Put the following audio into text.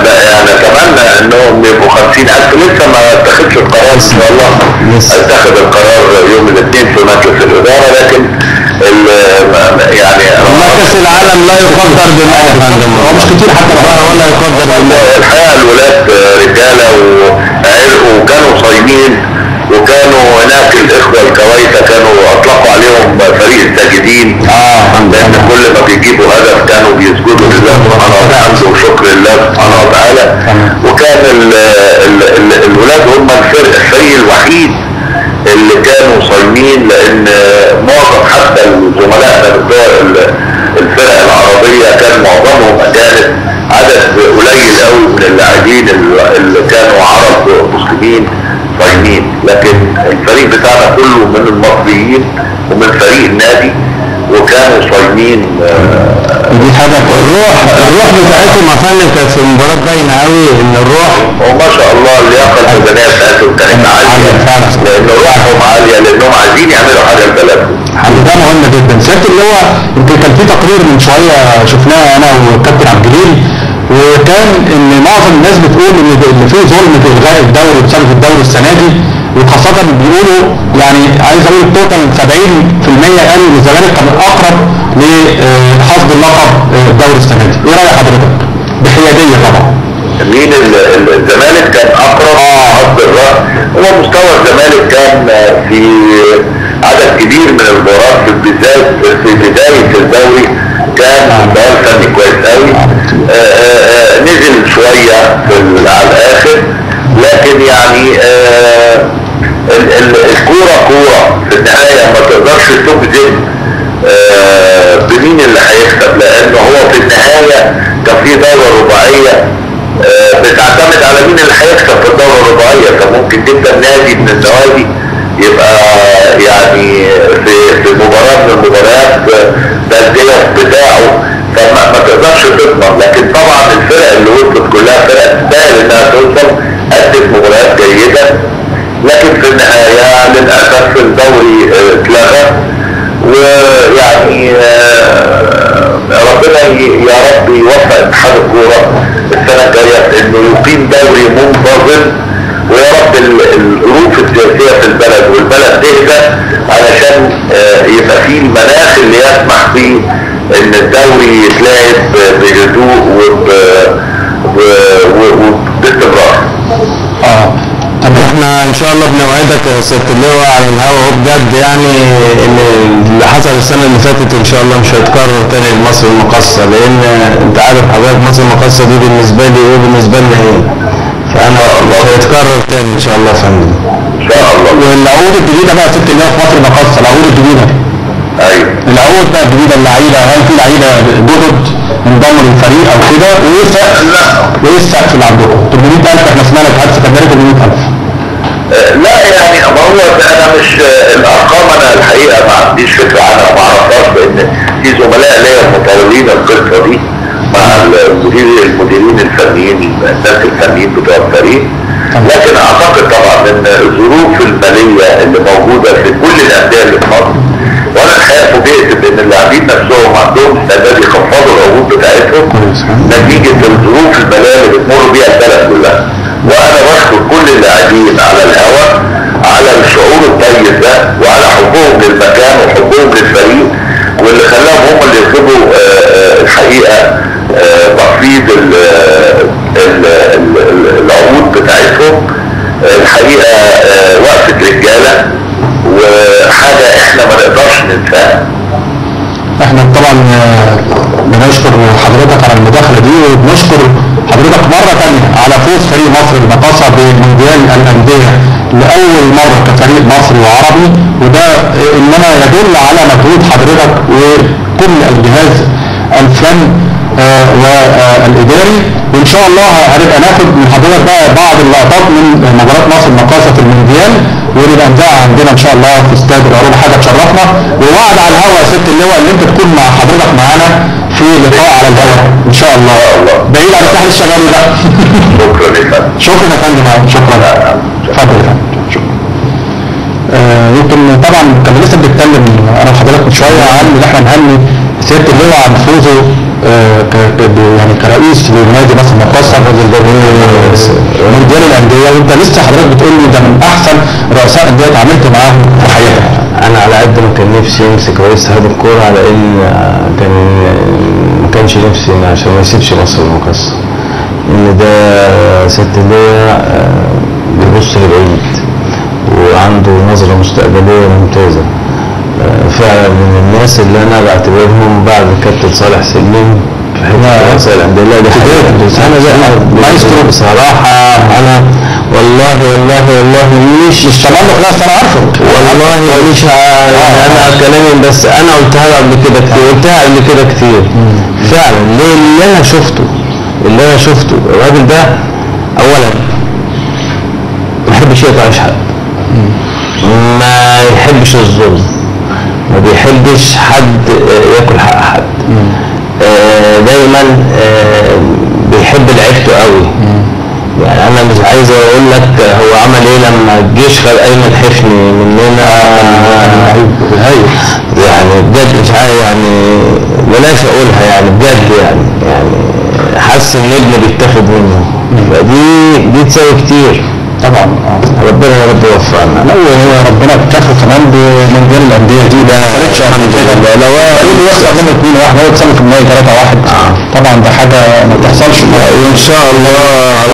يعني اتمنى انهم يبقوا 50,000. لسه ما اتخذش القرار، ان شاء الله اتخذ القرار يوم الاثنين في مجلس الاداره، لكن يعني كاس العالم لا يقدر بما يا فندم، هو مش كتير حتى ولا يقدر. الحقيقه الولاد رجاله وعرقوا وكانوا صايمين، وكانوا هناك الاخوه الكويته كانوا اطلقوا عليهم فريق الساجدين، لان كل ما بيجيبوا هدف كانوا بيسجدوا لله سبحانه وتعالى وشكر لله سبحانه وتعالى. وكان الولاد هم الفريق الوحيد اللي كانوا صايمين، لان معظم حتى زملائنا بتوع الفرق العربيه كان معظمهم اجانب، عدد قليل قوي من اللاعبين اللي كانوا عرب مسلمين صايمين، لكن الفريق بتاعنا كله من المصريين ومن فريق النادي وكانوا صايمين. دي حاجه الروح بتاعتهم يا فندم كانت في المباراه باينه قوي ان الروح، وما شاء الله اللياقه البدنيه بتاعتهم كانت عاليه، لان روحهم عاليه لانهم عايزين يعملوا حاجه لبلدهم. ده مهم جدا. سياده اللي هو يمكن كان في تقرير من شويه شفناه انا والكابتن عبد الجليل، وكان ان معظم الناس بتقول ان في ظلم في الغاء الدوري بسبب الدوري السنه دي، وخاصه بيقولوا يعني عايز اقول التوتال 70% قالوا ان الزمالك كان اقرب لحصد اللقب الدوري السنه دي. ايه راي حضرتك؟ بحياديه طبعا. مين الزمالك كان اقرب حصد الرأس؟ هو مستوى الزمالك كان في عدد كبير من المباريات في بدايه الدوري كان مستوى فني كويس قوي، نزل شويه على الاخر، لكن يعني الكوره كوره في النهايه ما تقدرش تجزم بمين اللي هيكسب، لان هو في النهايه كان في دوره رباعيه بتعتمد على مين اللي هيكسب في الدوره الرباعيه. فممكن جدا نادي من النوادي يبقى يعني في مباراه من المباريات ده الجلس بتاعه، فما تقدرش تضمن. لكن طبعا الفرق اللي وصلت كلها فرق تستاهل انها توصل، قدت مباريات جيده، لكن في النهايه للاسف الدوري اتلغى. ويعني ربنا يا رب يوفق اتحاد الكوره السنه الجايه انه يقيم دوري منتظم، ويا رب الظروف السياسيه في البلد والبلد تهدى علشان يبقى فيه المناخ اللي يسمح فيه ان الدوري يتلعب بهدوء وباستمرار. طب احنا ان شاء الله بنوعدك يا سياده اللواء على الهوا اهو بجد، يعني ان اللي حصل السنه اللي فاتت ان شاء الله مش هيتكرر تاني لمصر المقاصه، لان انت عارف حضرتك مصر المقاصه دي بالنسبه لي ايه وبالنسبه لنا ايه، فانا مش هيتكرر تاني ان شاء الله يا فندم. ان شاء الله. والعقود الجديده بقى يا سياده اللواء في مصر المقاصه، العقود الجديده. ايوه. العقود بقى الجديده اللعيبه، هل في لعيبه جدد انضموا للفريق او كده؟ وايه السقف اللي عندكم؟ 800,000 احنا سمعنا اتحاد سكندري 800,000. لا يعني ما هو انا مش الارقام، انا الحقيقه ما عنديش فكره عنها، ما اعرفهاش، لان في زملاء ليا مطورين القصه دي مع المديرين الفنيين، الناس الفنيين بتوع الفريق. لكن اعتقد طبعا ان الظروف الماليه اللي موجوده في كل الانديه اللي في مصر، وانا الحقيقه فوجئت بان اللاعبين نفسهم عندهم استعداد يخفضوا العقود بتاعتهم نتيجه الظروف الماليه اللي بتمر بيها البلد كلها. وانا بشكر كل اللاعبين على الهواء على الشعور الطيب ده وعلى حبهم للمكان وحبهم للفريق، واللي خلاهم هم اللي يطلبوا الحقيقه تخفيض العقود بتاعتهم. الحقيقه وقفه رجاله وحاجه احنا ما نقدرش ننساها. احنا طبعا بنشكر حضرتك على المداخله دي، وبنشكر حضرتك مره ثانيه على فوز فريق مصر المقاصه بمونديال الانديه لاول مره كفريق مصري وعربي، وده انما يدل على مجهود حضرتك وكل الجهاز الفني والاداري. وان شاء الله هنبقى ناخد من حضرتك بقى بعض اللقطات من مباراه مصر المقاصه في المونديال، ونبقى نذاعها عندنا ان شاء الله في استاد العروبه، حاجه تشرفنا. ووعد على الهواء يا ست اللواء اللي انت تكون مع حضرتك معانا في لقاء على الهواء ان شاء الله، بعيد عن الساحل الشمالي بقى. شكرا لك. شكرا يا فندم. شكرا. اتفضل يا فندم. يمكن طبعا كان لسه بنتكلم انا وحضرتك من شويه عن ان احنا نهني سياده اللواء عن فوزه يعني كرئيس لنادي مصر المقاصه، الراجل رئيس مونديال الانديه، وانت لسه حضرتك بتقول لي ده من احسن رؤساء انديه اتعاملت معاهم في حياتك. انا على قد ما كان نفسي يمسك رئيس اتحاد الكوره، على ان ما كانش نفسي عشان ما يسيبش مصر المقاصه، ان ده ست اللي بيبص لبعيد وعنده نظره مستقبليه ممتازه. فعلا من الناس اللي انا بعتبرهم بعد الكابتن صالح سليم في حته رؤساء الانديه. لا دي حاجه انا مايسترو بصراحه. انا والله مش طبعا خلاص انا عارفه والله مش انا كلامي، بس انا قلتها قبل كده كتير، فعلا. ليه؟ اللي انا شفته الراجل ده اولا ما يحبش يقطع حد، ما يحبش الظلم، ما بيحبش حد ياكل حق حد، دايما بيحب لعيبته قوي. يعني انا مش عايز اقول لك هو عمل ايه لما الجيش خد ايمن حفني مننا، يعني بجد مش عارف، يعني بلاش اقولها، يعني بجد يعني حاسس ان ابنه بيتاخد منه. فدي تساوي كتير طبعا. ربنا يا رب يوفقنا. لو ربنا اتكفل كمان بمونديال الانديه دي، ده ما فرقش الحمد لله. لو يخسر منه 2-1 هو يكسبه في النهائي 3-1، طبعا ده حاجه ما بتحصلش. ان شاء الله